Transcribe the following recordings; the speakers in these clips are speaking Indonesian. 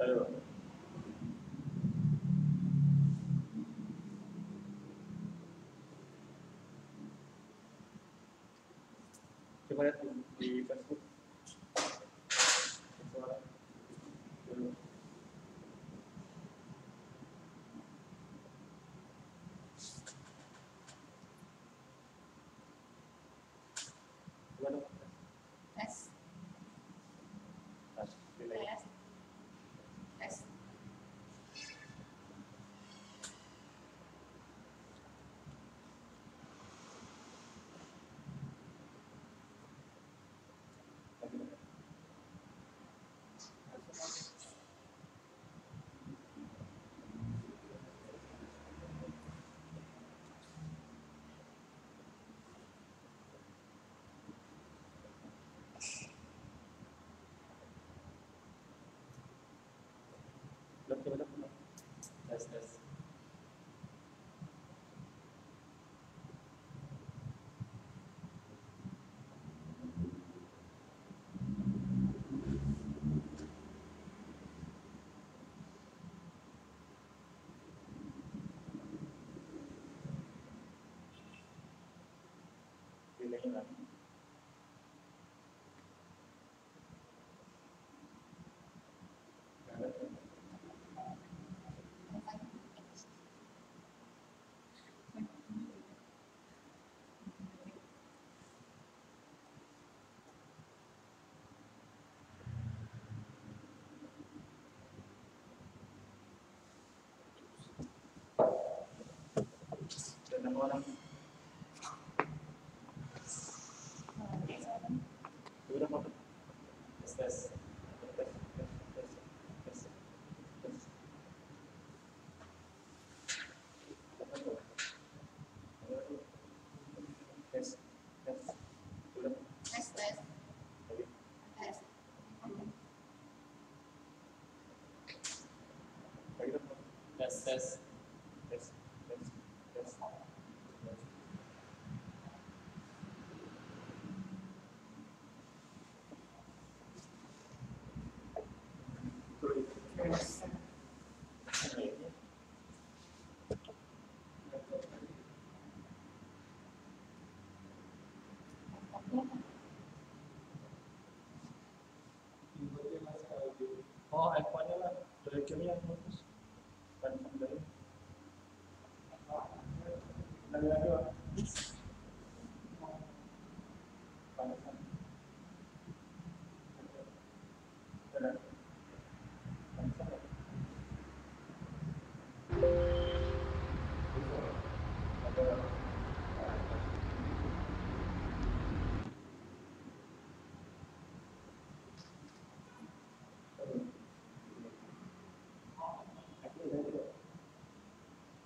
Halo. Coba lihat di Facebook. Suara. Dulu. Coba dong. Tes. Tes. Delay. Tes. Tes. Coba dong. Tes tes. Delay kan. Dan nama orang. Udah mau. Tes tes. Tes tes tes tes tes. Tes tes. Udah. Tes. Tes. Lagi. Tes. Lagi dong. Tes tes. Tes tes tes. Oh, iPhone-nya lah. Direkturnya yang bagus. Kan dari. Lagi Pak. Panas. Ada. Panas. Ada.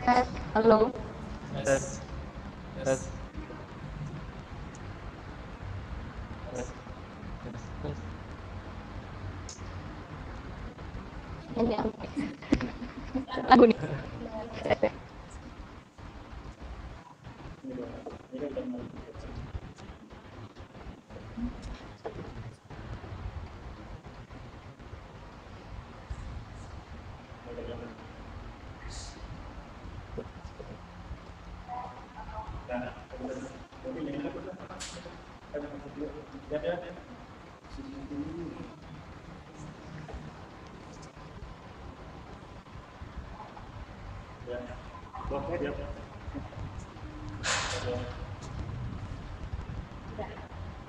Tes, halo. Tes. Tes. Tes. Tes. Ini lagu nih. Ini udah mau.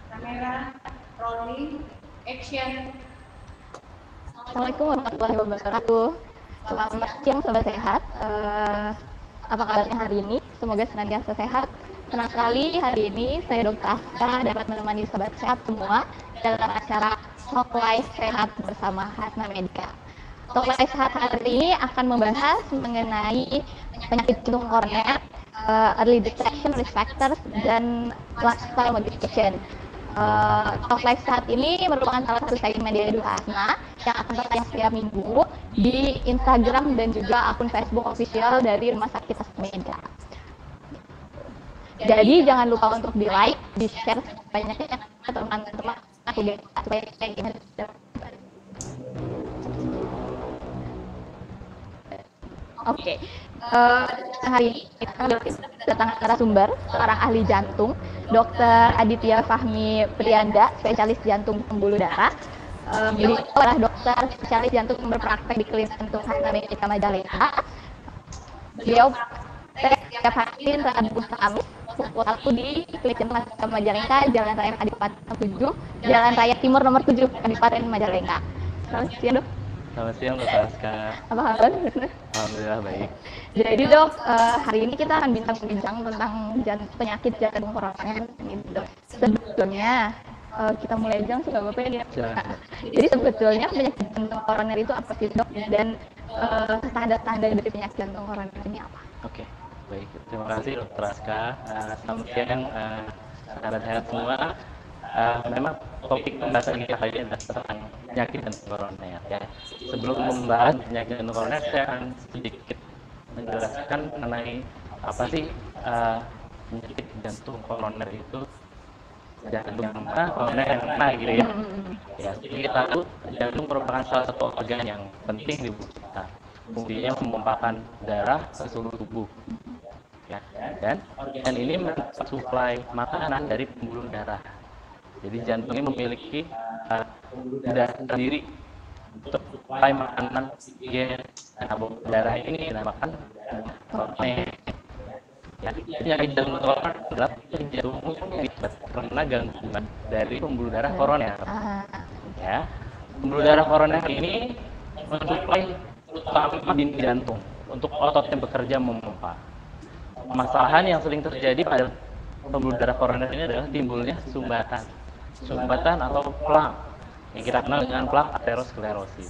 Kamera, rolling, action. Assalamualaikum warahmatullahi wabarakatuh. Selamat siang sobat sehat. Apa kabarnya hari ini? Semoga senantiasa sehat. Senang sekali hari ini saya Dr. Afka dapat menemani sobat sehat semua dalam acara Talk Life Sehat bersama Hasna Medika. Talk Life Sehat hari ini akan membahas mengenai penyakit jantung koroner, early detection, risk factors, dan lifestyle modification. Talk Life Sehat ini merupakan salah satu segmen dari Hasna yang akan tayang setiap minggu di Instagram dan juga akun Facebook official dari Rumah Sakit Asmeda. Jadi jangan lupa untuk di like, di share banyaknya teman-teman supaya kayak gini. Oke, hari ini kita kedatangan narasumber seorang ahli jantung, Dr. Aditya Fahmi Prianda, spesialis jantung pembuluh darah. Beliau adalah dokter spesialis jantung berpraktek di Klinik Jantung Hasan Medika Majalengka. Beliau praktek setiap hari Rabu Kamis pukul 1 di Klinik Jantung Hasan Majalengka, Jalan Raya Kadipaten 7, Jalan Raya Timur nomor 7, Kadipaten Majalengka. Selamat siang, Dok. Selamat siang, Dr. Aska. Apa kabar? Alhamdulillah baik. Jadi, Dok, hari ini kita akan bincang-bincang tentang penyakit jantung koroner, Dok. Sebetulnya kita mulai aja langsung, nggak apa-apa ya? Jadi sebetulnya penyakit jantung koroner itu apa sih, Dok? Dan tanda-tanda dari penyakit jantung koroner ini apa? Oke, baik. Terima kasih, Dr. Aska. Selamat siang, sahabat sehat semua. Memang topik pembahasan kita kali ini adalah tentang penyakit jantung koroner. Ya. Sebelum membahas penyakit jantung koroner, saya akan sedikit menjelaskan mengenai apa sih penyakit jantung koroner itu. Jantung yang mana, koroner yang mana gitu ya. Ya, seperti kita tahu, jantung merupakan salah satu organ yang penting di tubuh kita. Fungsinya memompakan darah ke seluruh tubuh. Ya, dan organ ini mensuplai makanan dari pembuluh darah. Jadi jantung ini memiliki darah sendiri untuk suplai makanan, oksigen, dan darah ini dinamakan koroner. Ya, penyakit jantung koroner adalah penyakit jantung yang disebabkan karena gangguan dari pembuluh darah koroner. Ya, pembuluh darah koroner ini mensuplai terutama dinding jantung untuk otot yang bekerja memompa. Permasalahan yang sering terjadi pada pembuluh darah koroner ini adalah timbulnya sumbatan atau plak yang kita kenal dengan plak aterosklerosis.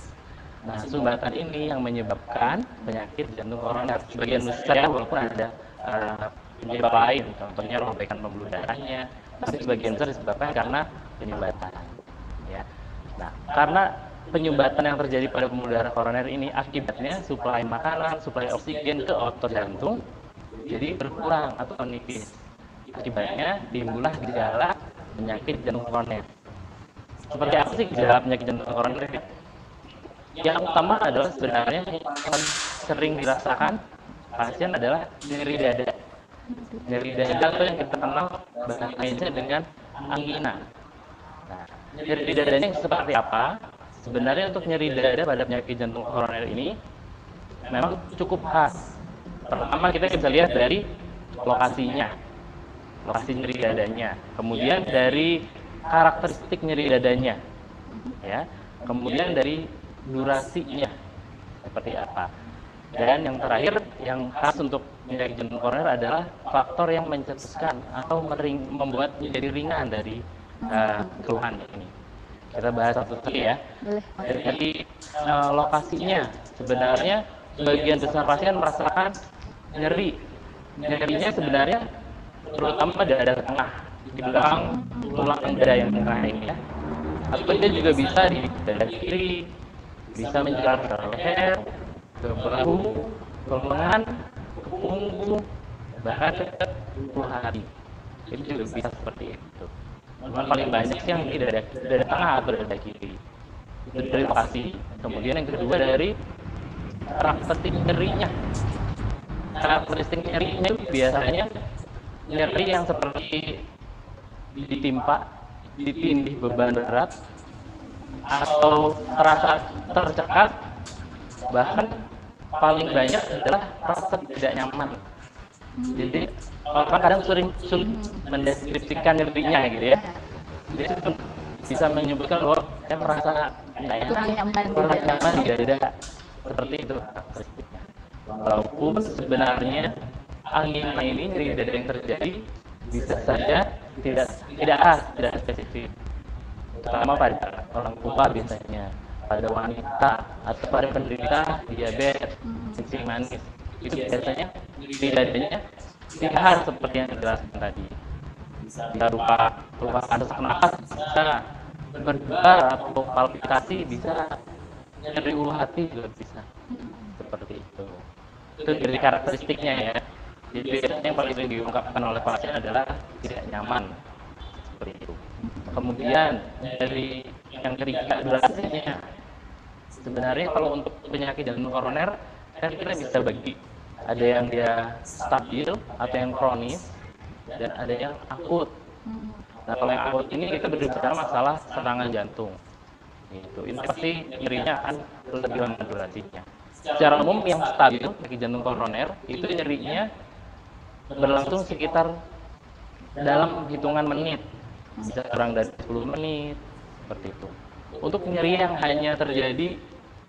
Nah, sumbatan ini yang menyebabkan penyakit jantung koroner. Sebagian besar walaupun ada penyebab lain, contohnya robekan pembuluh darahnya, tapi sebagian besar disebabkan karena penyumbatan. Ya. Nah, karena penyumbatan yang terjadi pada pembuluh darah koroner ini akibatnya suplai makanan, suplai oksigen ke otot jantung jadi berkurang atau menipis. Akibatnya timbullah gejala penyakit jantung koroner. Seperti apa sih gejala penyakit jantung koroner? Yang utama adalah sebenarnya yang sering dirasakan pasien adalah nyeri dada. Nyeri dada itu yang kita kenal bahasa lainnya dengan angina. Nah, nyeri dadanya seperti apa? Sebenarnya untuk nyeri dada pada penyakit jantung koroner ini memang cukup khas. Pertama kita bisa lihat dari lokasinya, lokasi nyeri dadanya. Kemudian dari karakteristik nyeri dadanya, ya. Kemudian dari durasinya seperti apa. Dan yang terakhir yang khas untuk penyakit jantung koroner adalah faktor yang mencetuskan atau membuat menjadi ringan dari keluhan ini. Kita bahas satu-satu ya. Dari lokasinya, sebenarnya sebagian besar pasien merasakan nyerinya sebenarnya terutama dada tengah, di belakang tulang dada yang tengah ini ya. Atau dia juga bisa di dada kiri, bisa menjalar ke leher, ke bahu, ke lengan, ke punggung, bahkan ke hati. Itu juga bisa seperti itu. Cuma paling banyak sih yang di dada tengah atau dada kiri. Itu dari lokasi. Kemudian yang kedua dari karakteristik nyerinya. Karakteristik nyerinya biasanya nyeri yang seperti ditimpa, ditindih beban berat, atau terasa tercekat, bahkan paling banyak adalah rasa tidak nyaman. Jadi orang kadang sulit mendeskripsikan nyerinya gitu ya. Jadi bisa menyebutkan bahwa saya merasa kurang nyaman di dada, seperti itu karakteristiknya. Walaupun sebenarnya angina ini nyeri dada yang terjadi bisa saja tidak khas, tidak spesifik. Terutama pada orang tua biasanya, pada wanita atau pada penderita diabetes, kencing manis. Itu biasanya nyeri dadanya tidak khas seperti yang dijelaskan tadi. Bisa berupa sesak napas, bisa berdebar atau palpitasi, bisa nyeri ulu hati juga bisa. Seperti itu. Itu dari karakteristiknya ya. Jadi biasanya yang paling sering diungkapkan oleh pasien adalah tidak nyaman. Seperti itu. Kemudian dari yang ketiga durasinya. Sebenarnya kalau untuk penyakit jantung koroner kan kita bisa bagi, ada yang dia stabil atau yang kronis dan ada yang akut. Nah kalau yang akut ini kita berbicara masalah serangan jantung. Ini pasti nyerinya akan lebih lama durasinya. Secara umum yang stabil penyakit jantung koroner itu nyerinya berlangsung sekitar dalam hitungan menit, bisa kurang dari 10 menit seperti itu. Untuk nyeri yang hanya terjadi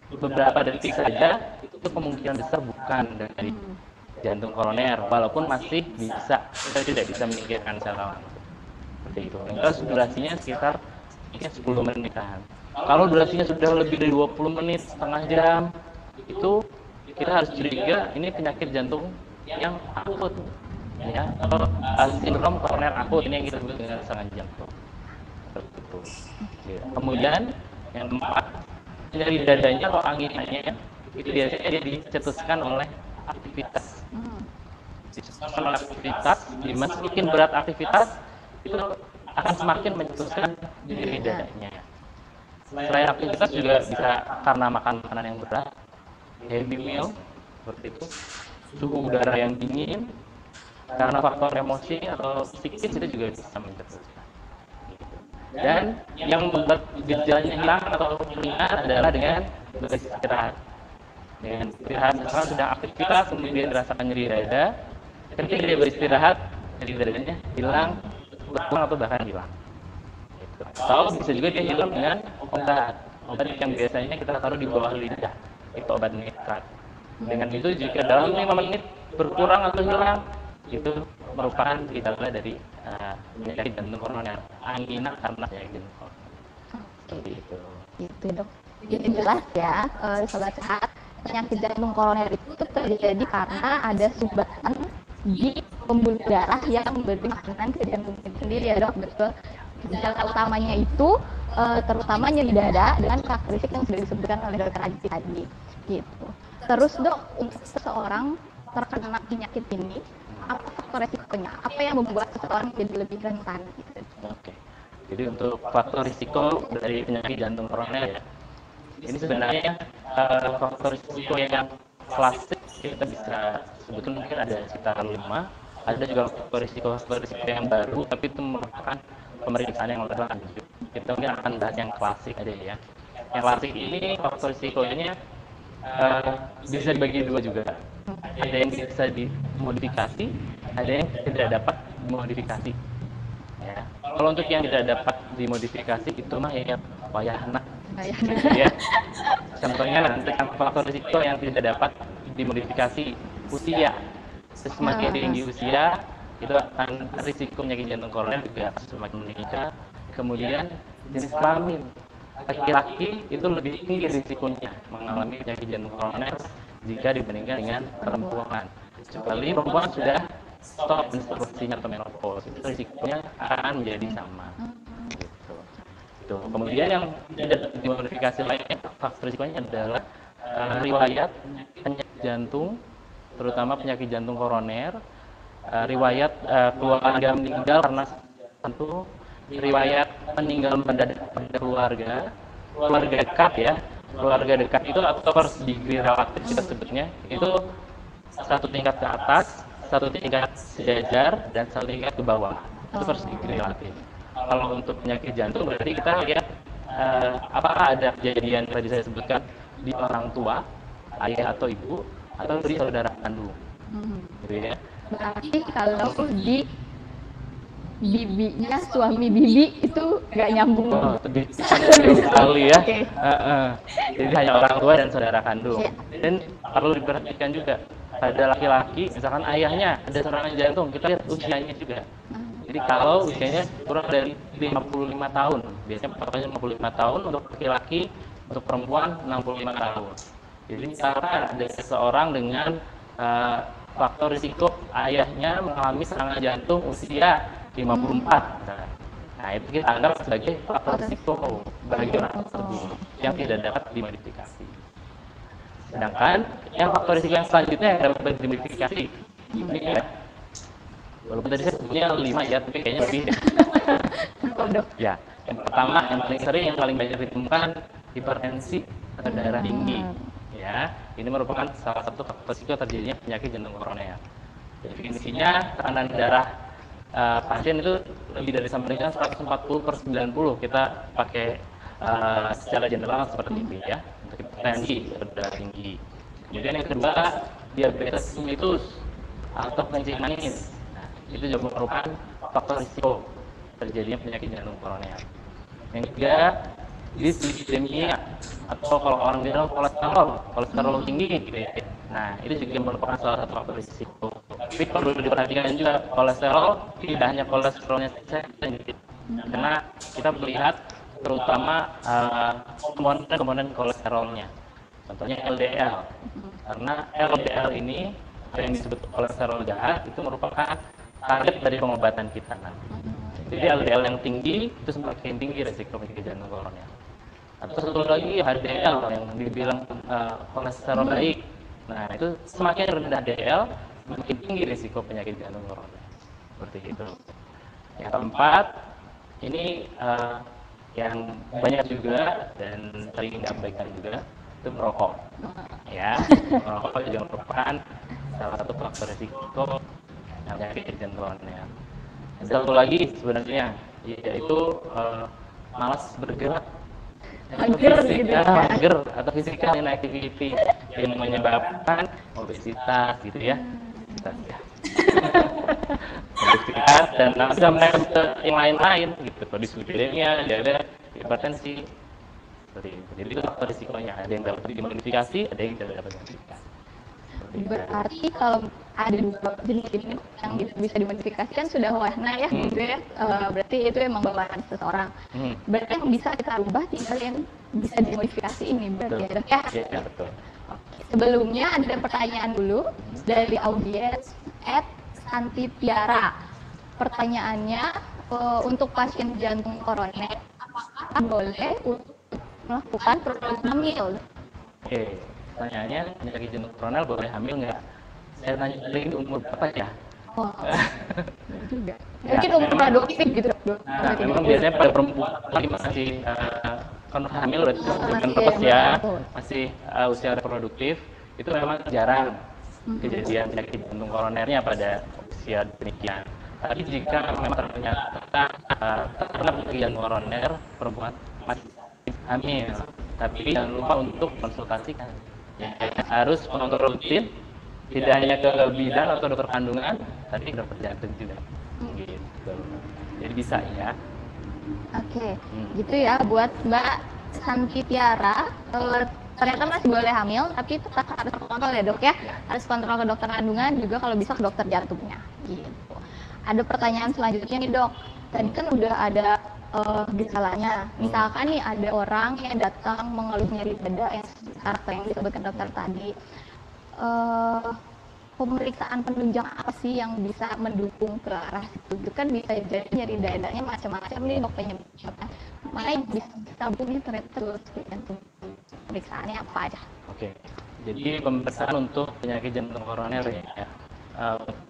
beberapa detik saja, itu kemungkinan besar bukan dari jantung koroner, walaupun masih bisa, kita tidak bisa menyingkirkan secara langsung. Seperti itu. Terus durasinya sekitar 10 menitan. Kalau durasinya sudah lebih dari 20 menit, setengah jam, itu kita harus curiga ini penyakit jantung yang akut. Ya, atau sindrom koroner akut, ini yang kita sebut dengan serangan jantung. Seperti itu. Ya. Kemudian yang keempat, nyeri dadanya atau anginannya itu biasanya dia dicetuskan oleh aktivitas. Dicetuskan oleh aktivitas, semakin berat aktivitas itu akan semakin mencetuskan nyeri dadanya. Selain aktivitas juga bisa karena makan makanan yang berat, heavy meal seperti itu, suhu udara yang dingin, karena faktor emosi atau psikis itu juga bisa mencetuskan. Dan yang membuat gejalanya hilang atau ringan adalah dengan beristirahat. Dengan istirahat, misalkan sudah aktivitas kemudian dirasakan nyeri dada, ketika dia beristirahat nyeri dadanya hilang, berkurang atau bahkan hilang. Atau bisa juga dia hilang dengan obat yang biasanya kita taruh di bawah lidah, itu obat nitrat. Dengan itu jika dalam 5 menit berkurang atau hilang, itu merupakan gejala dari penyakit jantung koroner, angina karena penyakit jantung koroner. Seperti itu. Gitu dok. Jadi jelas ya, sobat sehat, penyakit jantung koroner itu terjadi karena ada sumbatan di pembuluh darah yang memberi makanan ke jantung itu sendiri ya dok, betul. Gejala utamanya itu terutama nyeri dada dengan karakteristik yang sudah disebutkan oleh dokter Aji tadi. Gitu. Terus dok, untuk seseorang terkena penyakit ini, apa faktor resikonya? Apa yang membuat seseorang jadi lebih rentan? Gitu. Oke. Jadi untuk faktor risiko dari penyakit jantung koroner ya, ini sebenarnya faktor risiko yang klasik kita bisa sebutkan mungkin ada sekitar 5. Ada juga faktor risiko yang baru, tapi itu merupakan pemeriksaan yang lebih lanjut. Kita mungkin akan bahas yang klasik aja ya. Yang klasik ini faktor risikonya bisa dibagi dua juga. Ada yang bisa dimodifikasi, ada yang tidak dapat dimodifikasi. Ya. Kalau untuk yang tidak dapat dimodifikasi itu mah ya wayahna. Ya. Contohnya nanti faktor risiko yang tidak dapat dimodifikasi usia. Semakin tinggi usia, itu akan risiko penyakit jantung koroner juga semakin meningkat. Kemudian jenis kelamin, laki-laki itu lebih tinggi risikonya mengalami penyakit jantung koroner jika dibandingkan dengan perempuan. Kecuali perempuan sudah stop menstruasinya atau menopause, itu risikonya akan menjadi sama. Gitu. Kemudian yang tidak dimodifikasi lainnya, faktor risikonya adalah riwayat penyakit jantung, terutama penyakit jantung koroner, riwayat keluarga meninggal karena tentu, riwayat meninggal mendadak pada keluarga dekat ya. Keluarga dekat itu atau first degree relatif kita sebutnya, itu satu tingkat ke atas, satu tingkat sejajar, dan satu tingkat ke bawah. Itu first degree relatif. Kalau untuk penyakit jantung berarti kita lihat apakah ada kejadian yang tadi saya sebutkan di orang tua, ayah atau ibu, atau di saudara kandung. Gitu ya. Berarti kalau di bibinya suami bibi itu nggak nyambung. Oh, lebih sekali ya. Okay. Jadi hanya orang tua dan saudara kandung. Dan perlu diperhatikan juga pada laki-laki, misalkan ayahnya ada serangan jantung, kita lihat usianya juga. Jadi kalau usianya kurang dari 55 tahun, biasanya patokannya 55 tahun untuk laki-laki, untuk perempuan 65 tahun. Jadi misalkan ada seseorang dengan faktor risiko ayahnya mengalami serangan jantung usia 54, misalkan. Nah, itu kita anggap sebagai faktor risiko bagi orang tersebut yang tidak dapat dimodifikasi. Sedangkan yang faktor risiko yang selanjutnya yang dapat dimodifikasi ini ya, walaupun tadi saya sebutnya 5 ya, tapi kayaknya lebih deh. Ya, yang pertama yang paling sering yang paling banyak ditemukan hipertensi atau darah tinggi. Ya, ini merupakan salah satu faktor risiko terjadinya penyakit jantung koroner. Definisinya tekanan darah pasien itu lebih dari sampingan 140/90. Kita pakai secara general seperti itu ya, untuk hipertensi atau darah tinggi. Kemudian yang kedua, diabetes mellitus atau kencing manis. Nah, itu juga merupakan faktor risiko terjadinya penyakit jantung koroner. Yang ketiga, dislipidemia atau kalau orang bilang kolesterol tinggi gitu ya. Nah, itu juga merupakan salah satu faktor risiko. Tapi perlu diperhatikan juga kolesterol tidak hanya kolesterolnya saja, karena kita melihat terutama komponen kolesterolnya. Contohnya LDL. Karena LDL ini yang disebut kolesterol jahat itu merupakan target dari pengobatan kita nanti. Jadi LDL yang tinggi itu semakin tinggi risiko penyakit jantung koroner. Atau satu lagi HDL yang dibilang kolesterol baik. Nah, itu semakin rendah HDL semakin tinggi risiko penyakit jantung koroner. Seperti itu. Yang keempat, ini yang banyak juga dan sering diabaikan juga itu merokok. Ya, merokok juga merupakan salah satu faktor risiko penyakit jantung koroner. Satu lagi sebenarnya yaitu malas bergerak, mager atau physical inactivity yang menyebabkan obesitas gitu ya. Obesitas dan bisa menaikkan yang lain-lain gitu, dislipidemia, diabetes, hipertensi seperti itu. Jadi itu faktor risikonya, ada yang dapat dimodifikasi, ada yang tidak dapat dimodifikasi. Berarti kalau ada dua jenis ini yang bisa dimodifikasi kan sudah warna ya, gitu ya. Berarti itu emang bawaan seseorang. Berarti yang bisa kita rubah tinggal yang bisa dimodifikasi ini berarti ya, dok ya. Ya, betul. Sebelumnya ada pertanyaan dulu dari audiens @Santitiara. Pertanyaannya, untuk pasien jantung koroner apakah boleh untuk melakukan proses hamil? Oke, pertanyaannya penyakit jantung koroner boleh hamil nggak? Saya tanya lagi umur berapa ya? Oh, juga. Mungkin umur produktif gitu dok. Nah, memang biasanya pada perempuan masih kan hamil berarti bukan tepat ya, masih usia reproduktif, itu memang jarang kejadian penyakit jantung koronernya pada usia demikian. Tapi jika memang ternyata terkena penyakit jantung koroner, perempuan masih hamil, tapi jangan lupa untuk konsultasikan. Ya, harus mengontrol rutin, tidak hanya ke bidan atau dokter kandungan, tapi ke dokter jantung juga. Gitu. Jadi bisa ya. Oke, gitu ya buat Mbak Santitiara. Ternyata masih boleh hamil, tapi tetap harus kontrol ya dok ya. Harus kontrol ke dokter kandungan juga kalau bisa ke dokter jantungnya. Gitu. Ada pertanyaan selanjutnya nih dok. Tadi kan udah ada gejalanya. Misalkan nih ada orang yang datang mengeluh nyeri dada yang karakter yang disebutkan dokter tadi. Pemeriksaan penunjang apa sih yang bisa mendukung ke arah situ? Itu kan bisa jadi nyeri dadanya macam-macam nih dok penyebabnya. Mana yang bisa kita hubungi terus pemeriksaannya apa aja? Oke, jadi pemeriksaan untuk penyakit jantung koroner ya.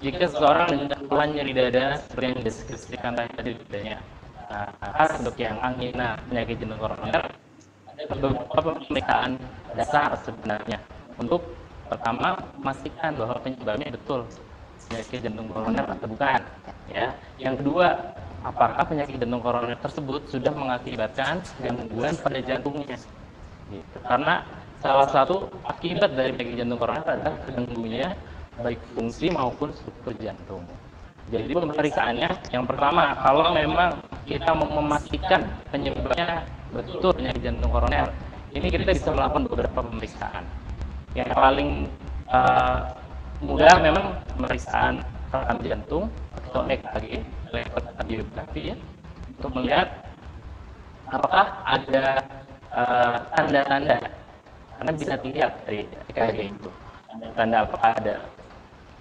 Jika seseorang dengan keluhan nyeri dada seperti yang dideskripsikan tadi dadanya khas untuk yang angina penyakit jantung koroner, ada beberapa pemeriksaan dasar sebenarnya. Untuk pertama, pastikan bahwa penyebabnya betul penyakit jantung koroner atau bukan. Ya. Yang kedua, apakah penyakit jantung koroner tersebut sudah mengakibatkan gangguan pada jantungnya? Gitu. Karena salah satu akibat dari penyakit jantung koroner adalah terganggunya baik fungsi maupun struktur jantung. Jadi pemeriksaannya, yang pertama, kalau memang kita mau memastikan penyebabnya betul penyakit jantung koroner, ini kita bisa melakukan beberapa pemeriksaan. Yang paling mudah memang pemeriksaan rekam jantung atau EKG, elektrokardiografi ya, untuk melihat apakah ada tanda-tanda, karena bisa dilihat dari EKG itu, tanda apakah ada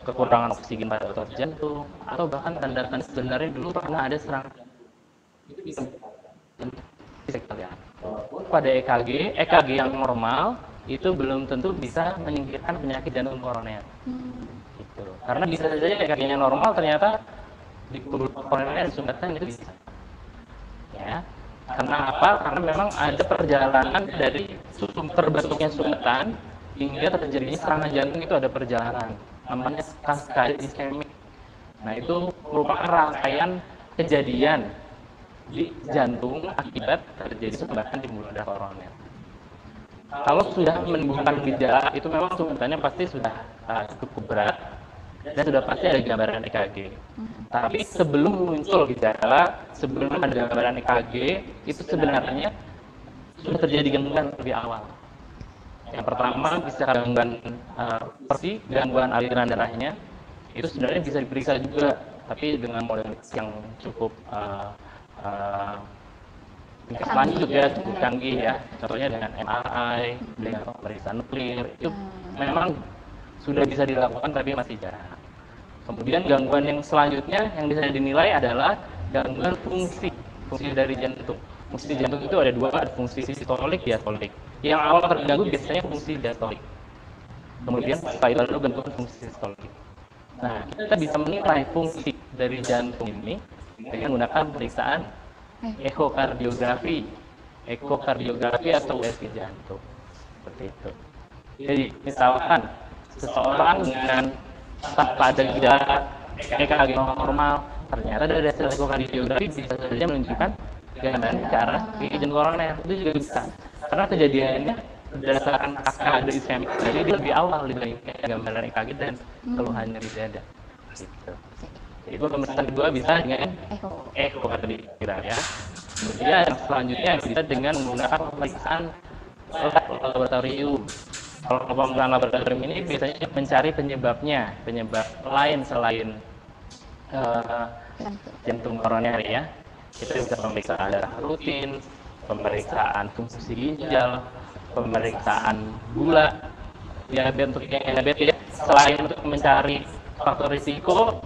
kekurangan oksigen pada otot jantung, atau bahkan tanda-tanda sebenarnya dulu pernah ada serangan itu bisa kita lihat. Bisa kita lihat. Walaupun pada EKG yang normal itu belum tentu bisa menyingkirkan penyakit jantung koroner. Gitu. Karena bisa saja EKG-nya normal ternyata di pembuluh koroner dan sumbatan itu bisa. Ya. Karena apa? Karena memang ada perjalanan dari terbentuknya sumbatan hingga terjadinya serangan jantung, itu ada perjalanan. Namanya kaskade iskemik. Nah, itu merupakan rangkaian kejadian di jantung akibat terjadi sumbatan di pembuluh darah koroner. Kalau sudah menimbulkan gejala, itu memang sumbatannya pasti sudah cukup berat dan sudah pasti ada gambaran EKG. Tapi sebelum muncul gejala, sebelum ada gambaran EKG, itu sebenarnya sudah terjadi gangguan lebih awal. Yang pertama bisa gangguan aliran darahnya, itu sebenarnya bisa diperiksa juga, tapi dengan modalitas yang cukup lanjut ya, cukup canggih ya. Contohnya dengan MRI, dengan pemeriksaan nuklir, itu memang sudah bisa dilakukan tapi masih jarang. Kemudian gangguan yang selanjutnya yang bisa dinilai adalah gangguan fungsi dari jantung. Fungsi jantung itu ada dua, ada fungsi sistolik, diastolik. Yang awal terganggu biasanya fungsi diastolik. Kemudian setelah itu ada gangguan fungsi sistolik. Nah, kita bisa menilai fungsi dari jantung ini dengan menggunakan pemeriksaan ekokardiografi atau USG jantung. Seperti itu. Jadi, misalkan seseorang dengan tanpa ada gejala EKG normal, ternyata dari hasil ekokardiografi bisa saja menunjukkan gambaran ke arah jantung koroner. Itu juga bisa. Karena kejadiannya berdasarkan kaskade iskemik, jadi dia lebih awal dibandingkan gambaran EKG dan keluhannya di dada. Gitu. Itu pemeriksaan kedua bisa dengan ekokardiografi ya. Kemudian yang selanjutnya bisa dengan menggunakan pemeriksaan laboratorium. Kalau pemeriksaan laboratorium ini biasanya mencari penyebab lain selain jantung koroner ya. Kita bisa pemeriksaan darah rutin, pemeriksaan fungsi ginjal, pemeriksaan gula, diabetes ya. Selain untuk mencari faktor risiko,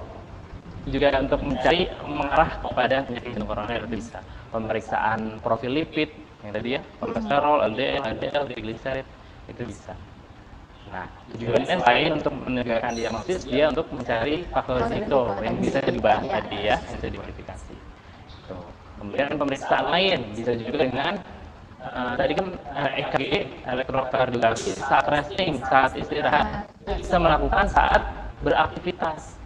juga untuk mencari mengarah kepada penyakit jantung koroner itu bisa. Pemeriksaan profil lipid yang tadi ya, kolesterol, LDL, triglycerid itu bisa. Nah, tujuannya selain untuk menegakkan diagnosis, dia untuk mencari faktor risiko yang bisa dibahas tadi ya, yang bisa dimodifikasi. Tuh. Kemudian pemeriksaan lain bisa juga dengan tadi kan EKG, elektrokardiografi saat resting, saat istirahat, bisa melakukan saat beraktivitas.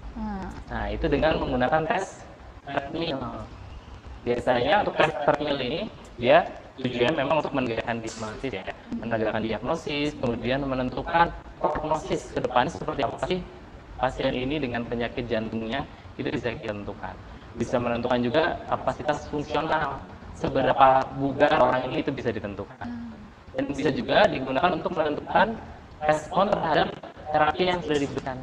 Nah, itu dengan menggunakan tes treadmill. Biasanya untuk tes treadmill ini dia tujuannya memang untuk menegakkan diagnosis ya, menegakkan diagnosis, kemudian menentukan prognosis ke depannya seperti apa sih pasien ini dengan penyakit jantungnya, itu bisa ditentukan. Bisa menentukan juga kapasitas fungsional, seberapa bugar orang ini itu bisa ditentukan. Dan bisa juga digunakan untuk menentukan respon terhadap terapi yang sudah diberikan,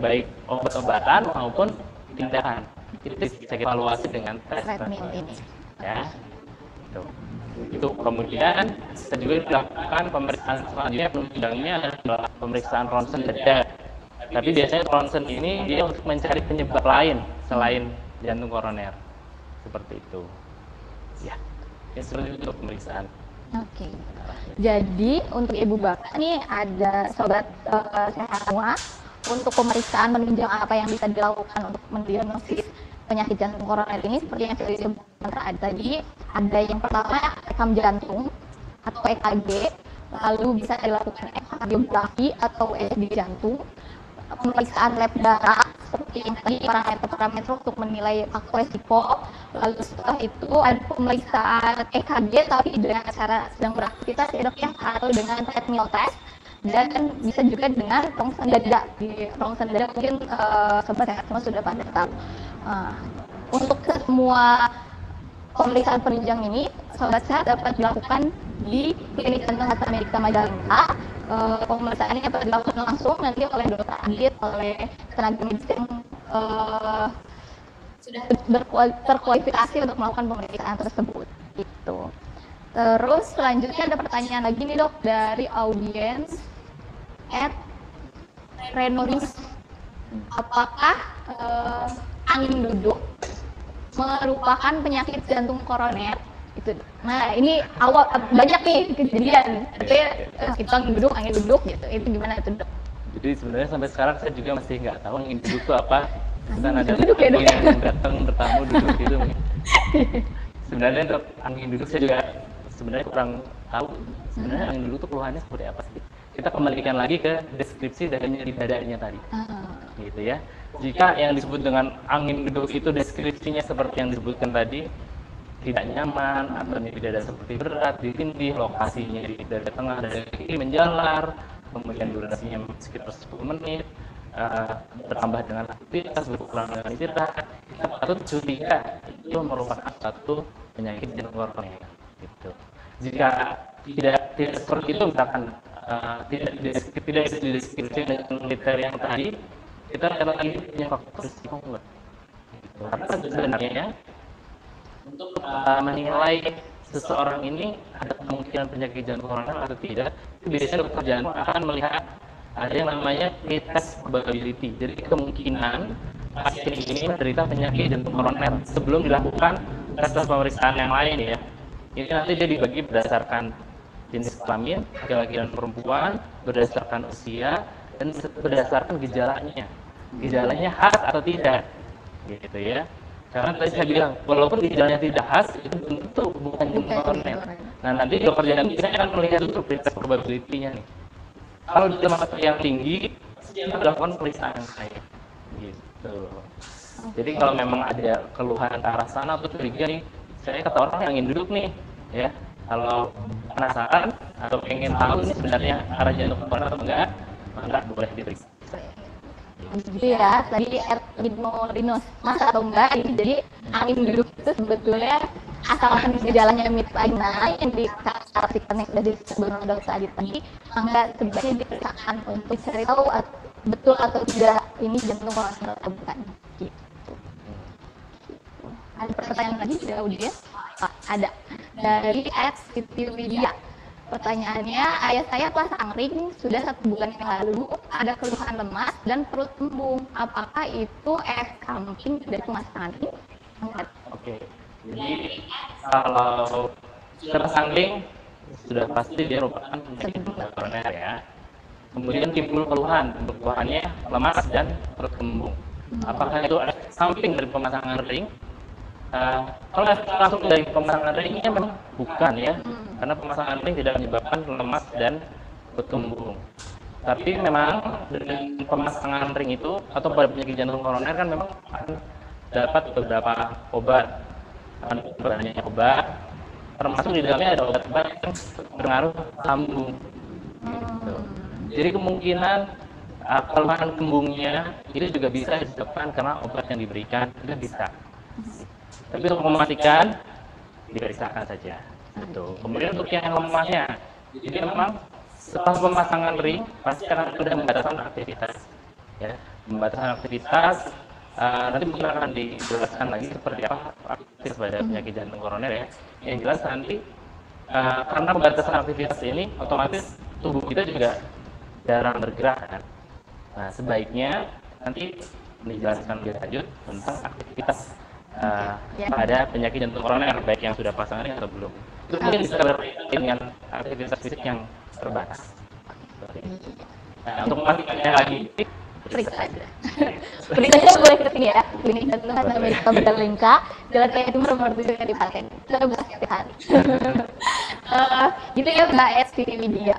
baik obat-obatan maupun tindakan. Itu bisa kita evaluasi dengan tes ini. Ya, itu kemudian bisa juga dilakukan pemeriksaan selanjutnya, penunjangnya adalah pemeriksaan ronsen dada. Tapi biasanya ronsen ini dia untuk mencari penyebab lain selain jantung koroner, seperti itu. Ya, seperti itu pemeriksaan. Oke. Jadi untuk ibu bapak nih ada sobat sehat semua, untuk pemeriksaan penunjang apa yang bisa dilakukan untuk mendiagnosis penyakit jantung koroner ini seperti yang sudah disebutkan tadi, ada yang pertama rekam jantung atau EKG, lalu bisa dilakukan ekokardiografi atau USG jantung, pemeriksaan lab darah seperti yang tadi parameter untuk menilai faktor risiko, lalu setelah itu ada pemeriksaan EKG tapi dengan cara sedang beraktivitas ya dok ya, atau dengan treadmill test, dan bisa juga dengan rongsen dada. Di rongsen dada mungkin sobat sehat semua sudah pada tahu. Untuk semua pemeriksaan penunjang ini sobat sehat dapat dilakukan di Klinik Jantung Hasan Medika Majalengka. Pemeriksaannya dapat dilakukan langsung nanti oleh dokter Adit, oleh tenaga medis yang sudah terkualifikasi untuk melakukan pemeriksaan tersebut. Gitu. Terus selanjutnya ada pertanyaan lagi nih dok dari audiens @Renoris. Apakah angin duduk merupakan penyakit jantung koroner itu. Nah ini awal banyak nih kejadian, kita angin duduk gitu. Itu gimana itu, Dok? Jadi sebenarnya sampai sekarang saya juga masih nggak tahu angin duduk itu apa. Kita ada duduk ya, Dok, yang datang bertamu duduk itu. Sebenarnya untuk angin duduk saya juga sebenarnya kurang tahu. Sebenarnya angin duduk itu keluhannya seperti apa sih? Kita kembalikan lagi ke deskripsi dari nyeri dadanya tadi. Gitu ya. Jika yang disebut dengan angin duduk itu deskripsinya seperti yang disebutkan tadi, tidak nyaman atau nyeri dada seperti berat, ditindih, lokasinya di dada tengah, dada kiri menjalar, kemudian durasinya sekitar 10 menit, bertambah dengan aktivitas, berkurang dengan istirahat, kita patut curiga itu merupakan satu penyakit jantung koroner. Gitu. Jika tidak seperti itu, misalkan tidak dideskripsi dengan kriteria yang tadi, kita lihat lagi punya faktor risiko enggak. Gitu. Karena sebenarnya untuk menilai seseorang ini ada kemungkinan penyakit jantung koroner atau tidak, itu biasanya dokter jantung akan melihat ada yang namanya pretest probability. Jadi kemungkinan pasien ini menderita penyakit jantung koroner sebelum dilakukan tes pemeriksaan yang lain ya. Ini nanti dia dibagi berdasarkan jenis kelamin, laki-laki dan perempuan, berdasarkan usia, dan berdasarkan gejalanya. Gejalanya khas atau tidak, gitu ya. Karena tadi saya bilang, walaupun gejalanya tidak khas, itu tentu bukan jantung koroner. Nah, nanti dokter jantung kita akan melihat dulu pretest probability-nya nih. Kalau di tempat yang tinggi, kita lakukan pemeriksaan saya. Gitu. Jadi kalau memang ada keluhan ke arah sana atau curiga nih, saya kata orang yang ingin duduk nih, ya. Kalau penasaran atau pengen tahu ini sebenarnya arah jantung koroner atau enggak boleh diperiksa. Gitu ya, tadi Rinus mas atau enggak ini, jadi angin duduk itu sebetulnya asalkan gejalanya mirip angina yang dikarakterikan yang sudah disebutkan dokter Adit tadi, enggak sebaiknya diperiksakan untuk cari tahu betul atau tidak ini jantung koroner atau bukan. Gitu. Ada pertanyaan lagi dari audiens? Ada dari @sitiwidia. Pertanyaannya, ayah saya pas angring sudah 1 bulan yang lalu ada keluhan lemas dan perut kembung. Apakah itu efek samping dari pemasangan ini? Oke, jadi kalau tersanding sudah pasti dia merupakan penyakit jantung koroner ya. Kemudian timbul keluhannya lemas dan perut kembung. Apakah itu efek samping dari pemasangan ring? Kalau langsung dari pemasangan ringnya memang bukan ya, karena pemasangan ring tidak menyebabkan lemas dan perut kembung. Tapi memang dengan pemasangan ring itu atau pada penyakit jantung koroner kan memang akan dapat beberapa obat, banyak obat, termasuk di dalamnya ada obat-obat yang berpengaruh lambung. Gitu. Jadi kemungkinan keluhan kembungnya itu juga bisa disebabkan karena obat yang diberikan itu bisa. Tapi untuk memastikan diperiksakan saja. Gitu. Kemudian untuk yang lemahnya, jadi memang setelah pemasangan ring pasti akan ada pembatasan aktivitas. Ya, pembatasan aktivitas nanti mungkin akan dijelaskan lagi seperti apa aktivitas pada penyakit jantung koroner ya. Yang jelas nanti karena pembatasan aktivitas ini otomatis tubuh kita juga jarang bergerak kan. Nah, sebaiknya nanti dijelaskan lebih lanjut tentang aktivitas pada penyakit jantung koroner, baik yang sudah pasang ring atau belum. Itu mungkin bisa berkaitan dengan aktivitas fisik yang terbatas. Nah, untuk memastikannya lagi, periksa aja. Periksanya boleh ke sini ya, Klinik Jantung Khas Amerika Berdalingka, Jalan Raya Timur nomor 7 Kadipaten. Kita buka setiap hari. Gitu ya Mbak STV Media.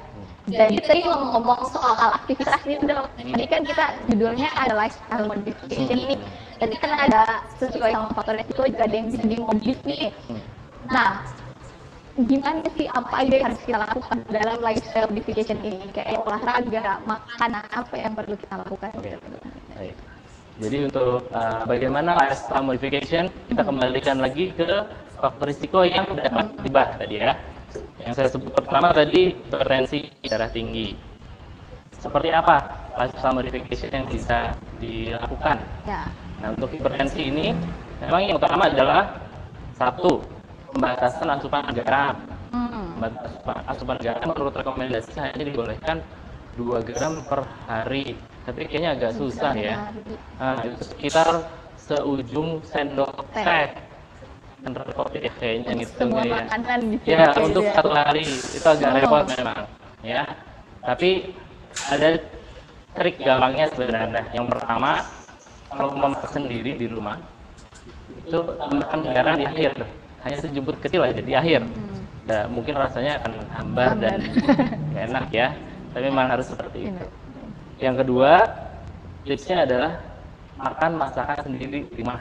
Jadi tadi ngomong soal aktivitas ini dong. Tadi kan kita judulnya ada lifestyle modification nih. Tadi kan ada sesuai sama faktor resiko juga ada yang bisa dimodif nih. Nah, gimana sih apa aja yang harus kita lakukan dalam lifestyle modification ini? Kayak olahraga, makanan, apa yang perlu kita lakukan? Oke. Baik. Jadi untuk bagaimana lifestyle modification, kita kembalikan lagi ke faktor risiko yang dapat dibahas tadi ya. Yang saya sebut pertama tadi hipertensi, darah tinggi. Seperti apa lifestyle modification yang bisa dilakukan? Ya. Nah, untuk hipertensi ini memang yang utama adalah satu, pembatasan asupan garam. Asupan garam menurut rekomendasi hanya dibolehkan 2 gram per hari. Tapi kayaknya agak susah ya. Itu sekitar seujung sendok teh kan repot ya kayaknya gitu Semua ya. makanan gitu Ya, gitu untuk ya. 1 hari itu agak repot memang, ya. Tapi ada trik gampangnya sebenarnya. Yang pertama, kalau memasak sendiri di rumah, itu tambahkan garam di akhir, hanya sejumput kecil aja di akhir. Ya, mungkin rasanya akan hambar dan nggak enak ya. Tapi memang harus seperti itu. Yang kedua, tipsnya adalah makan masakan sendiri di rumah.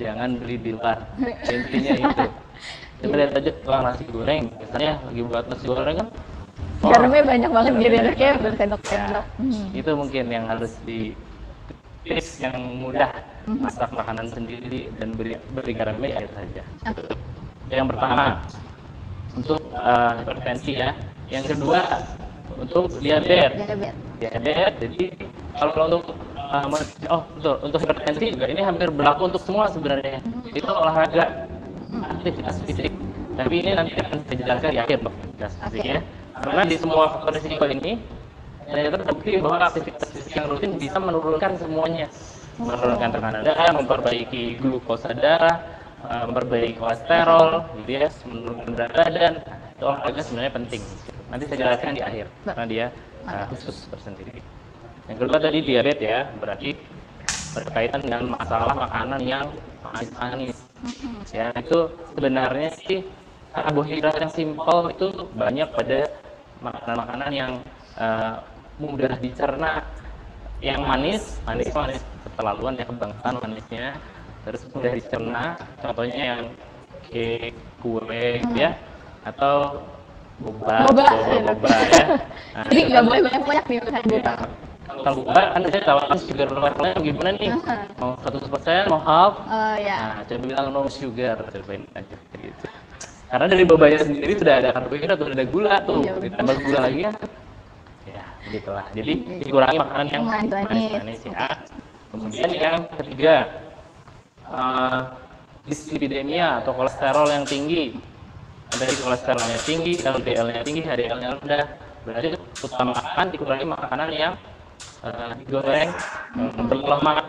Jangan beli di luar. Intinya itu. Kita lihat aja tukang nasi goreng, misalnya lagi buat nasi goreng kan, Garamnya banyak banget gitu ya, kayak bersendok-sendok. itu mungkin yang harus di tips yang mudah masak makanan sendiri dan beri garamnya ya itu saja. Yang pertama untuk hipertensi ya. Yang kedua untuk diabetes. Diabetes. Jadi kalau untuk betul, untuk hipertensi juga ini hampir berlaku untuk semua sebenarnya. Itu olahraga, aktivitas fisik. Tapi ini nanti akan saya jelaskan di akhir aktivitas fisik ya. Karena di semua faktor risiko ini ternyata terbukti bahwa aktivitas fisik yang rutin bisa menurunkan semuanya. Menurunkan tekanan darah, memperbaiki glukosa darah, memperbaiki kolesterol, gitu ya, menurunkan berat badan. Itu olahraga sebenarnya penting. Nanti saya jelaskan di akhir karena dia khusus tersendiri. Yang kedua tadi diabetes ya, berarti berkaitan dengan masalah makanan yang manis-manis. Ya, itu sebenarnya sih karbohidrat yang simpel itu banyak pada makanan-makanan yang mudah dicerna. Yang manis keterlaluan ya, kebangsaan manisnya, terus mudah dicerna. Contohnya yang cake, kue ya, atau boba ya. Nah, Jadi nggak boleh banyak-banyak nih makan boba. kalau boba kan saya tawarkan sugar levelnya gimana nih? Mau 100%, mau half? Ya. Nah, coba bilang no sugar, cobain aja gitu. Karena dari bobanya sendiri sudah ada karbohidrat, sudah ada gula tuh, ditambah gula lagi kan? Ya, begitulah. Jadi dikurangi makanan yang manis-manis ya. Kemudian yang ketiga, dislipidemia atau kolesterol yang tinggi. Dari kolesterolnya tinggi, LDL-nya tinggi, HDL-nya rendah. Berarti utamakan dikurangi makanan yang digoreng, berlemak,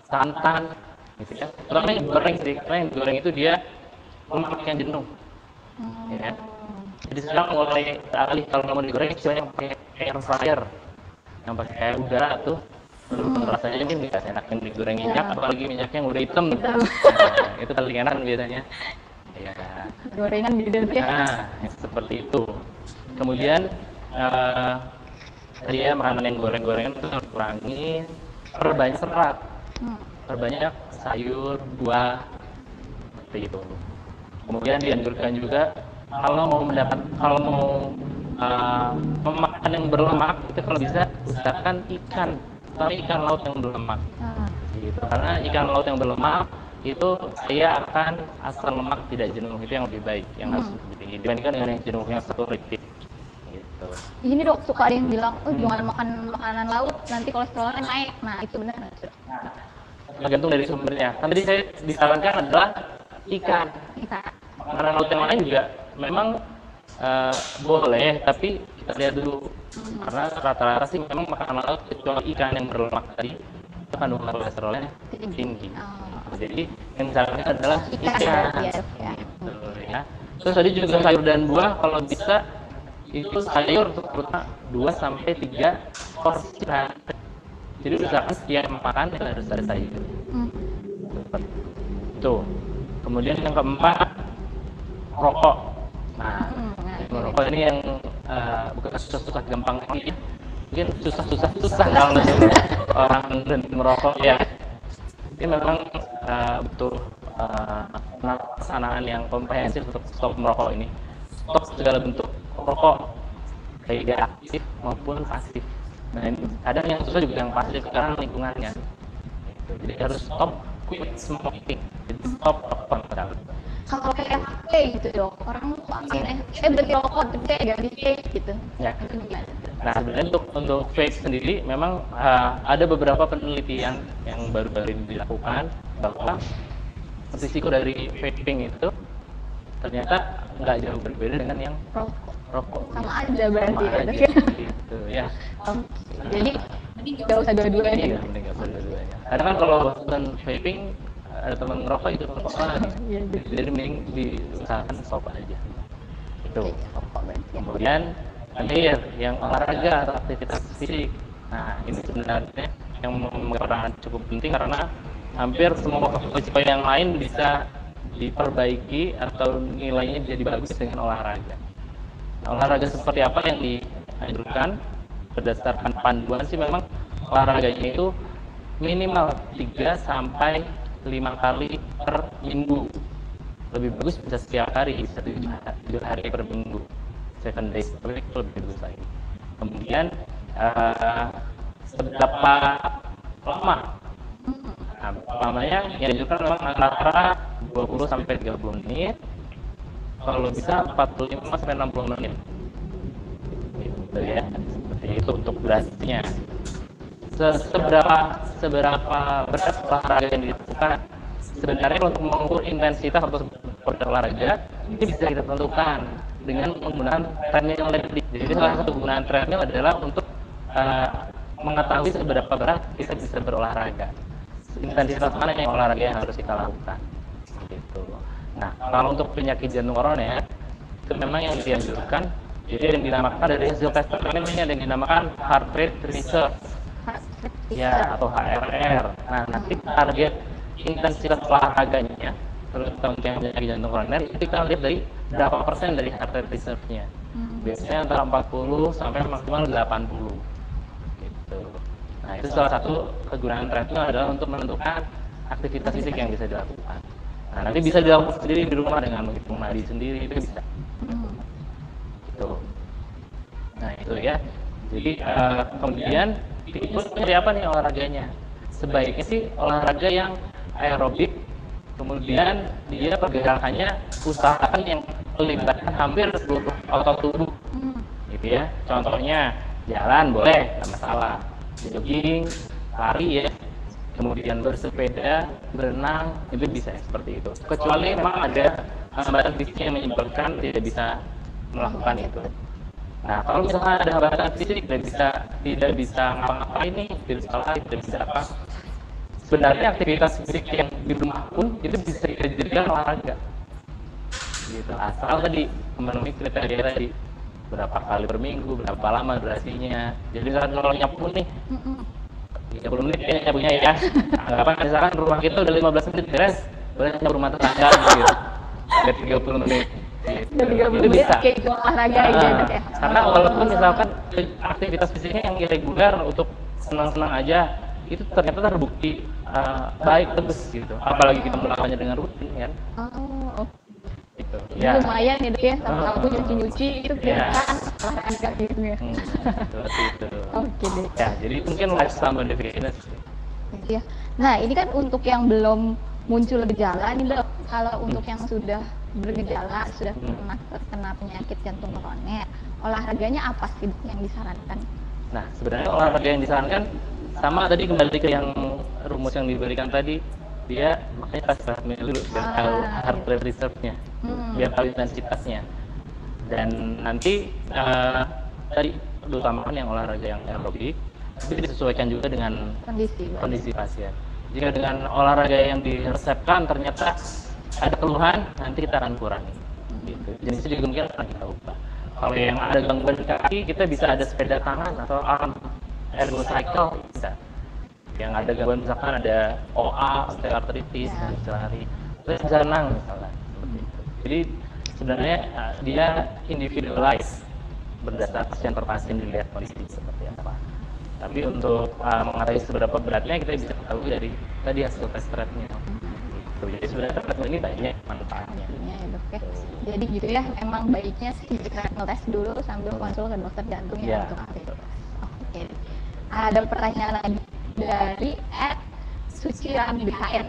santan, gitu ya. Terutama yang digoreng sih, karena yang digoreng itu dia lemak yang jenuh. Ya. Jadi sekarang mulai alih kalau mau digoreng istilahnya pakai air fryer, yang pakai air udara tuh. Rasanya mungkin nggak enak yang digoreng minyak, apalagi minyaknya yang udah hitam. Nah, itu paling enak biasanya. Ya. Gorengan gitu ya. Nah, yang seperti itu. Kemudian tadi ya makanan yang goreng-gorengan itu harus kurangi, perbanyak serat, perbanyak sayur, buah, seperti itu. Kemudian dianjurkan juga kalau mau memakan yang berlemak itu kalau bisa usahakan ikan, tapi ikan laut yang berlemak. Gitu. Karena ikan laut yang berlemak itu saya akan asam lemak tidak jenuh, itu yang lebih baik, yang harus lebih tinggi dibandingkan dengan yang jenuh yang saturasi. Gitu. Ini dok, suka ada yang bilang, jangan makan makanan laut, nanti kolesterolnya naik. Nah, itu benar nggak sih? Tergantung dari sumbernya. Kan tadi saya disarankan adalah ikan. Makanan laut yang lain juga memang boleh, tapi kita lihat dulu. Karena rata-rata sih memang makanan laut kecuali ikan yang berlemak tadi, itu kandungan kolesterolnya tinggi. Jadi yang disarankan adalah ikan. Gitu, ya. Terus tadi juga sayur dan buah kalau bisa itu sayur terutama 2-3 porsi. Jadi usahakan setiap makan itu harus ada sayur. Tuh. Kemudian yang keempat, rokok. Nah, merokok ini yang bukan susah-susah gampang ini. Mungkin susah kalau orang berhenti merokok ya. Ini memang butuh pelaksanaan yang komprehensif untuk stop merokok ini. Stop segala bentuk rokok, baik aktif maupun pasif. Nah, ini kadang yang susah juga yang pasif karena lingkungannya. Jadi harus stop quit smoking. Jadi stop rokok. Kalau kayak vape gitu dok, orang berhenti rokok, tapi kayak ganti vape gitu. Ya. Nah, sebenarnya untuk vape sendiri memang ada beberapa penelitian yang baru-baru ini dilakukan bahwa risiko dari vaping itu ternyata nggak jauh berbeda dengan yang rokok. Sama aja berarti sama ya. aja, gitu ya. Jadi nggak usah dua-duanya. Iya, mending nggak usah dua-duanya. Karena kan kalau bukan vaping ada teman ngerokok itu rokok lagi. Iya, gitu. Jadi mending diusahakan stop aja. Itu. Rokok berarti ya. Kemudian terakhir yang olahraga atau aktivitas fisik. Nah, ini sebenarnya yang memegang peranan cukup penting karena hampir semua risiko yang lain bisa diperbaiki atau nilainya jadi bagus dengan olahraga. Nah, olahraga seperti apa yang dianjurkan berdasarkan panduan sih memang olahraganya itu minimal 3 sampai 5 kali per minggu. Lebih bagus bisa setiap hari, bisa 7 hari per minggu. 7 days per week lebih bagus lagi. Kemudian seberapa lama? Nah, lamanya yang dianjurkan memang antara 20 sampai 30 menit. Kalau bisa 45 sampai 60 menit. Gitu ya. Seperti itu untuk durasinya. Seberapa berat olahraga yang dilakukan? Sebenarnya untuk mengukur intensitas atau berat olahraga ini bisa kita tentukan dengan menggunakan treadmill tadi. Jadi salah satu penggunaan treadmill adalah untuk mengetahui seberapa berat kita bisa berolahraga, intensitas mana yang olahraga yang harus kita lakukan. Gitu. Nah, kalau untuk penyakit jantung koroner itu memang yang dianjurkan. Jadi yang dinamakan dari hasil tes treadmill ini ada yang dinamakan heart rate research, ya atau HRR. Nah, nanti target intensitas olahraganya terutama yang penyakit jantung koroner itu kita lihat dari berapa persen dari heart rate reserve-nya. Biasanya antara 40 sampai maksimal 80 gitu. Nah, itu salah satu kegunaan treadmill adalah untuk menentukan aktivitas fisik yang bisa dilakukan. Nah, nanti bisa dilakukan sendiri di rumah dengan menghitung nadi sendiri, itu bisa gitu. Nah, itu ya. Jadi kemudian itu seperti apa nih olahraganya? Sebaiknya sih olahraga yang aerobik, kemudian dia pergerakannya usahakan yang melibatkan hampir seluruh otot tubuh, gitu ya. Contohnya jalan boleh, nggak masalah, jogging, lari ya, kemudian bersepeda, berenang, itu bisa seperti itu. Kecuali memang ada hambatan fisik yang menyebabkan tidak bisa melakukan itu. Nah, kalau misalnya ada hambatan fisik tidak bisa ngapa-ngapain nih, tidak bisa lari, tidak bisa apa, sebenarnya aktivitas fisik yang di rumah pun itu bisa dijadikan olahraga. Gitu. Asal tadi memenuhi kriteria tadi, berapa kali per minggu, berapa lama durasinya. Jadi misalkan kalau nyapu nih 30 menit kayaknya nyapunya ya. Anggapan misalkan rumah kita udah 15 menit beres, boleh nyapu rumah tetangga gitu. Udah 30 menit. Udah 30 menit kayak ikut olahraga gitu ya. Karena walaupun misalkan aktivitas fisiknya yang irregular untuk senang-senang aja, itu ternyata terbukti baik terus gitu. Apalagi kita melakukannya dengan rutin kan. Oh, Gitu. ya. Lumayan ya dok ya, sama-sama nyuci-nyuci itu kelihatan olahraga gitu ya. Seperti itu. Oke deh. Ya, jadi mungkin lifestyle modification. Ya. Nah, ini kan untuk yang belum muncul gejala nih dok. Kalau untuk yang sudah bergejala, sudah pernah terkena penyakit jantung koroner, olahraganya apa sih yang disarankan? Nah, sebenarnya olahraga yang disarankan sama tadi, kembali ke yang rumus yang diberikan tadi, dia makanya tes treadmill dulu biar tahu heart rate reserve-nya, biar tahu intensitasnya. Dan nanti tadi utamakan yang olahraga yang aerobik, tapi disesuaikan juga dengan kondisi pasien. Jika dengan olahraga yang diresepkan ternyata ada keluhan, nanti kita akan kurangi. Gitu. Jenisnya juga mungkin akan kita ubah. Kalau yang ada gangguan di kaki, kita bisa ada sepeda tangan atau ergo cycle bisa. Yang ada gangguan misalkan ada OA, osteoartritis, bisa lari, terus bisa renang misalnya. Seperti itu. Jadi sebenarnya dia individualized berdasarkan pasien per pasien, dilihat kondisi seperti apa. Tapi untuk mengetahui seberapa beratnya kita bisa ketahui dari tadi hasil tes treadmill. Jadi sebenarnya treadmill ini banyak manfaatnya. Ya, dok, ya. Jadi gitu ya, emang baiknya sih treadmill tes dulu sambil konsul ke dokter jantung ya untuk aktivitas. Oke. Ada pertanyaan lagi dari @sucirambi BHR.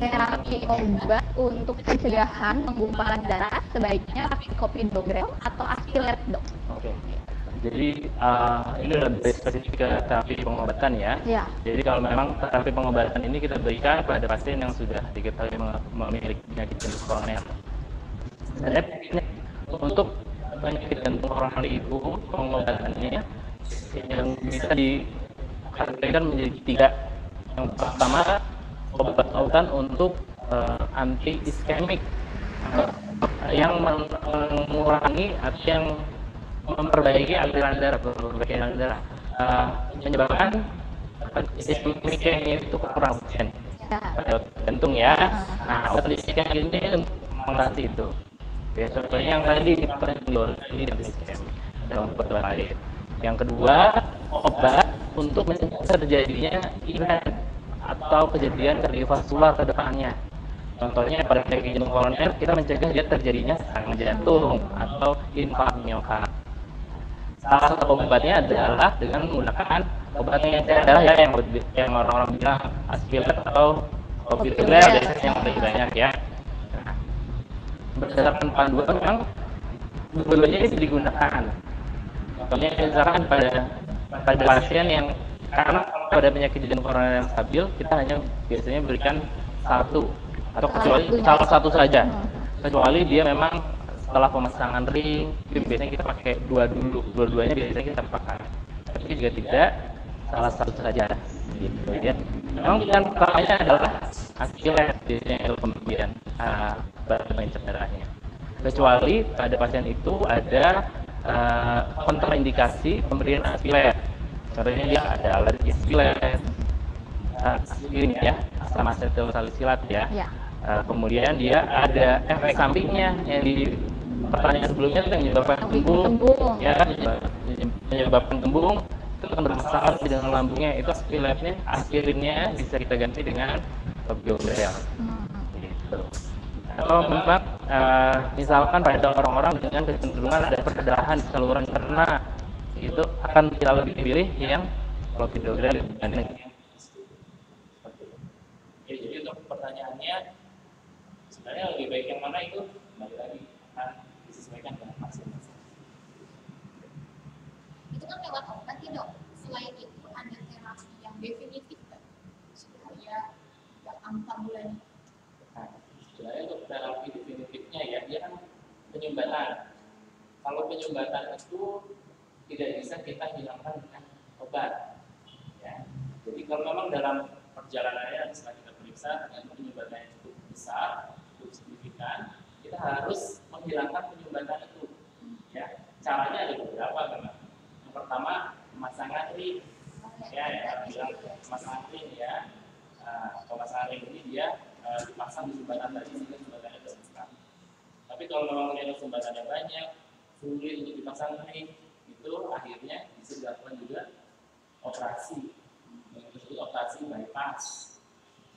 Terapi obat untuk pencegahan penggumpalan darah sebaiknya pakai clopidogrel atau aspilet dok? Oke. Jadi ini lebih spesifik ke terapi pengobatan ya. Ya. Jadi kalau memang terapi pengobatan ini kita berikan kepada pasien yang sudah diketahui memiliki penyakit jantung koroner. Sebenarnya untuk penyakit jantung koroner itu pengobatannya yang bisa dikategorikan menjadi 3. Yang pertama, obat-obatan untuk anti iskemik yang mengurangi atau yang memperbaiki aliran darah, menyebabkan iskemiknya itu kurang oksigen pada jantung ya. Nah, obat iskemik ini mengatasi itu. Ya, contohnya yang tadi ini iskemik dalam obat lain. Yang kedua, obat untuk mencegah terjadinya event atau kejadian kardiovaskular ke depannya. Contohnya pada penyakit jantung koroner, kita mencegah dia terjadinya serangan jantung atau infark miokard. Salah satu obatnya adalah dengan menggunakan obatnya adalah yang orang-orang bilang aspirat atau clopidogrel, biasanya yang lebih banyak ya. Nah, berdasarkan panduan memang dua-duanya ini bisa digunakan. Contohnya misalkan pada pasien yang karena pada penyakit jantung koroner yang stabil, kita hanya biasanya berikan satu atau kecuali salah satu saja, kecuali dia memang setelah pemasangan ring, itu biasanya kita pakai dua-duanya biasanya kita pakai. Tapi jika tidak, salah satu saja gitu ya. Memang yang utamanya adalah aspirat biasanya untuk pemberian pengencer darahnya. Kecuali pada pasien itu ada kontraindikasi pemberian aspirat. Contohnya dia ada alergi aspirat, aspirin ya, sama asetilsalisilat ya. Kemudian dia ada efek sampingnya yang di pertanyaan sebelumnya itu yang menyebabkan kembung, ya kan, menyebabkan kembung itu akan bermasalah di dalam lambungnya. Itu aspirinnya bisa kita ganti dengan clopidogrel. Gitu. Atau memang misalkan pada orang-orang dengan kecenderungan ada perdarahan di saluran cerna, itu akan kita lebih pilih yang clopidogrel dibanding. Oke, jadi untuk pertanyaannya sebenarnya lebih baik yang mana itu kembali lagi akan disesuaikan dengan masing-masing. Itu kan lewat obat ya dok. Selain itu ada terapi yang definitif kan? Supaya nggak 4 bulan. Nah, sebenarnya untuk terapi definitifnya ya, dia kan penyumbatan. Kalau penyumbatan itu tidak bisa kita hilangkan dengan obat. Ya. Jadi kalau memang dalam perjalanannya setelah kita periksa dengan penyumbatannya cukup besar, cukup signifikan, kita harus menghilangkan penyumbatan itu. Ya, caranya ada beberapa memang. Yang pertama, pemasangan ring. Ya, bilang pemasangan ring ya. Pemasangan ring ini dia dipasang di sumbatan tadi sehingga sumbatannya terbuka. Tapi kalau memang ternyata sumbatannya banyak, sulit untuk dipasang ring, itu akhirnya bisa dilakukan juga operasi. Yang disebut operasi bypass,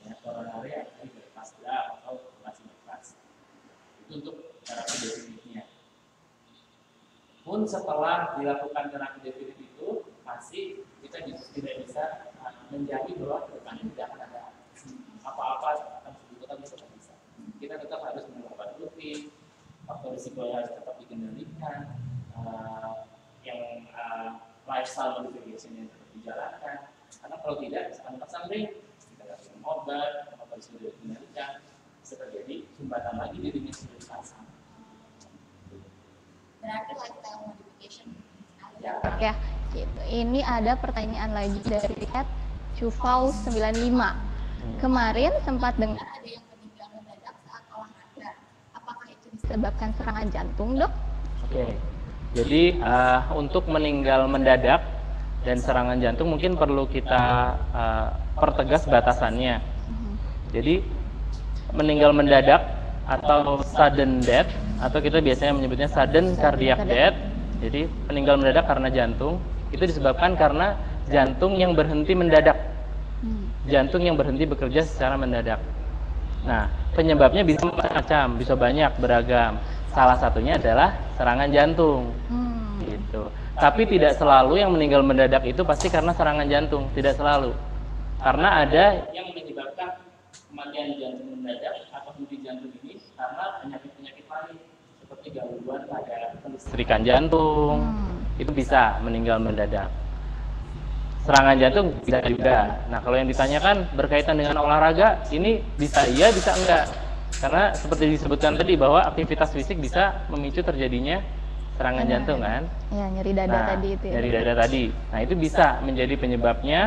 ya, coronary artery bypass atau operasi bypass. Itu untuk terapi definitifnya. Pun setelah dilakukan terapi definitif itu, masih kita tidak bisa menjamin bahwa kedepannya tidak akan ada apa-apa akan dibutuhkan bisa. Kita tetap harus melakukan rutin, faktor risiko harus tetap dikendalikan, yang lifestyle modification yang tetap dijalankan. Karena kalau tidak, misalkan pasang ring, kita kasih obat sudah dikendalikan, bisa terjadi sumbatan lagi di ring yang sudah dipasang. Berarti lifestyle modification. Ya, gitu. Ini ada pertanyaan lagi dari Cufau 95. Kemarin sempat dengar Ada yang meninggal mendadak saat olahraga. Apakah itu disebabkan serangan jantung, dok? Oke. Jadi untuk meninggal mendadak dan serangan jantung mungkin perlu kita pertegas batasannya. Jadi meninggal mendadak atau sudden death, atau kita biasanya menyebutnya sudden cardiac death. Jadi meninggal mendadak karena jantung itu disebabkan karena jantung yang berhenti mendadak. Jantung yang berhenti bekerja secara mendadak. Nah, penyebabnya bisa macam-macam, bisa banyak, beragam. Salah satunya adalah serangan jantung. Gitu. Tapi tidak selalu yang meninggal mendadak itu pasti karena serangan jantung, tidak selalu. Karena ada yang menyebabkan kematian jantung mendadak atau henti jantung ini karena penyakit-penyakit lain seperti gangguan pada kelistrikan jantung. Itu bisa meninggal mendadak. Serangan jantung bisa juga. Nah, kalau yang ditanyakan berkaitan dengan olahraga, ini bisa iya, bisa enggak. Karena seperti disebutkan tadi bahwa aktivitas fisik bisa memicu terjadinya serangan jantung kan? Ya, nyeri dada tadi itu ya. Nyeri dada tadi. Nah, itu bisa menjadi penyebabnya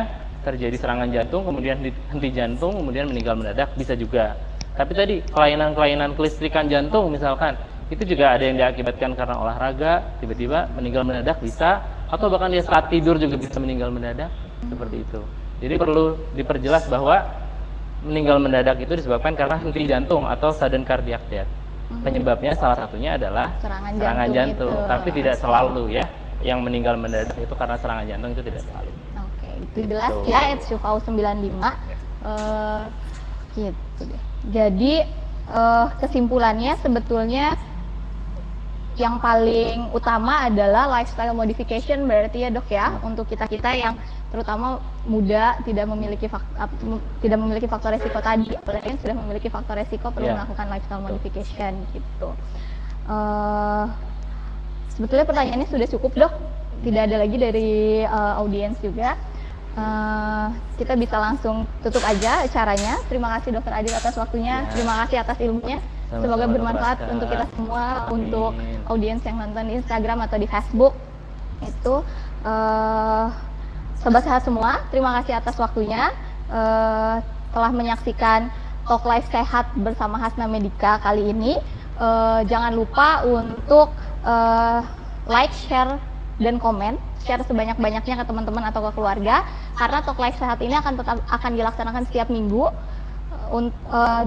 terjadi serangan jantung, kemudian henti jantung, kemudian meninggal mendadak, bisa juga. Tapi tadi kelainan-kelainan kelistrikan jantung misalkan, itu juga ada yang diakibatkan karena olahraga, tiba-tiba meninggal mendadak bisa, atau bahkan dia saat tidur juga bisa meninggal mendadak, seperti itu. Jadi perlu diperjelas bahwa meninggal mendadak itu disebabkan karena henti jantung atau sudden cardiac death. Penyebabnya salah satunya adalah serangan jantung, tapi tidak selalu ya. Yang meninggal mendadak itu karena serangan jantung itu tidak selalu. Oke, itu jelas ya, Etsufau 95. Gitu deh. Jadi kesimpulannya sebetulnya yang paling utama adalah lifestyle modification berarti ya dok ya, untuk kita-kita yang terutama muda tidak memiliki faktor resiko tadi, apalagi yang sudah memiliki faktor resiko perlu melakukan lifestyle modification gitu. Sebetulnya pertanyaannya sudah cukup dok, tidak ada lagi dari audiens juga. Kita bisa langsung tutup aja acaranya. Terima kasih Dokter Adil atas waktunya, terima kasih atas ilmunya. Semoga bermanfaat untuk kita semua, untuk audiens yang nonton di Instagram atau di Facebook. Itu sobat sehat semua, terima kasih atas waktunya, telah menyaksikan Talk Live Sehat bersama Hasna Medika kali ini. Jangan lupa untuk like, share, dan komen, share sebanyak-banyaknya ke teman-teman atau ke keluarga, karena Talk Live Sehat ini akan dilaksanakan setiap minggu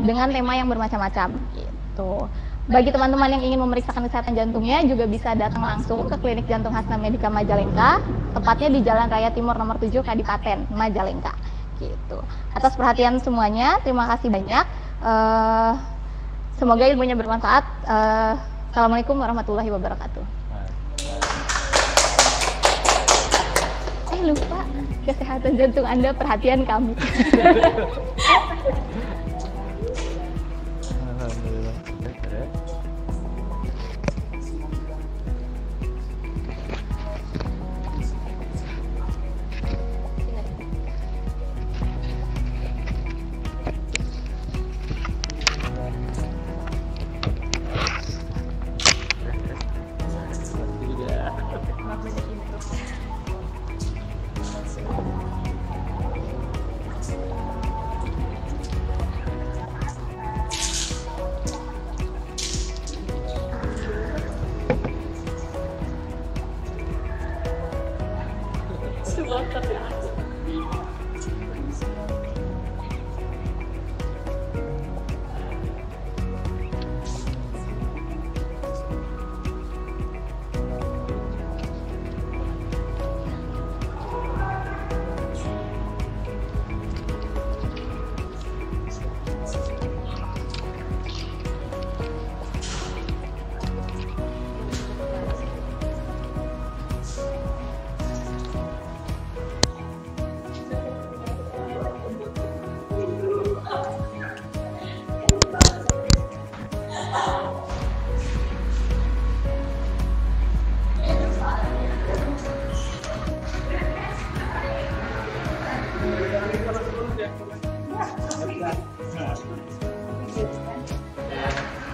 dengan tema yang bermacam-macam gitu. Bagi teman-teman yang ingin memeriksakan kesehatan jantungnya juga bisa datang langsung ke Klinik Jantung Hasna Medika Majalengka, tepatnya di Jalan Raya Timur nomor 7 Kadipaten Majalengka gitu. Atas perhatian semuanya, terima kasih banyak. Semoga ilmunya bermanfaat. Assalamualaikum warahmatullahi wabarakatuh. Lupa, kesehatan jantung Anda perhatian kami.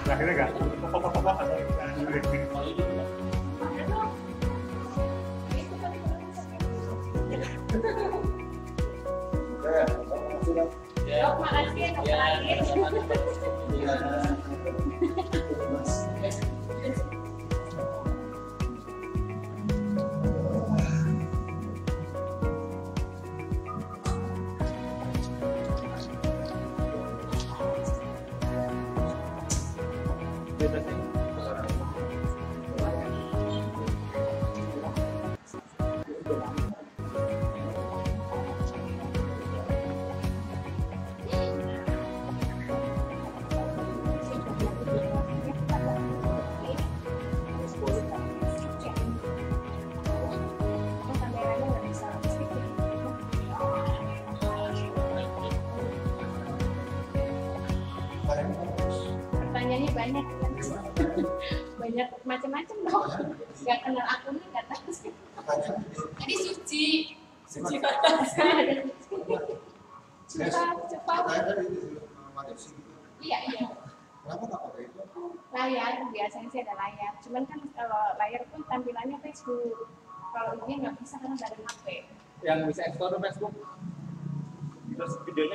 Akhirnya Dok, makasih ya Dokter Adil. Pertanyaannya banyak, banyak macam-macam dong. Gak kenal akunnya kan? Tadi suci, cepat. Iya. Kenapa nggak pakai itu? Layar, biasanya sih ada layar. Cuman kan kalau layar pun tampilannya Facebook. Kalau ini nggak bisa karena dari HP. Yang bisa ekspor Facebook, terus videonya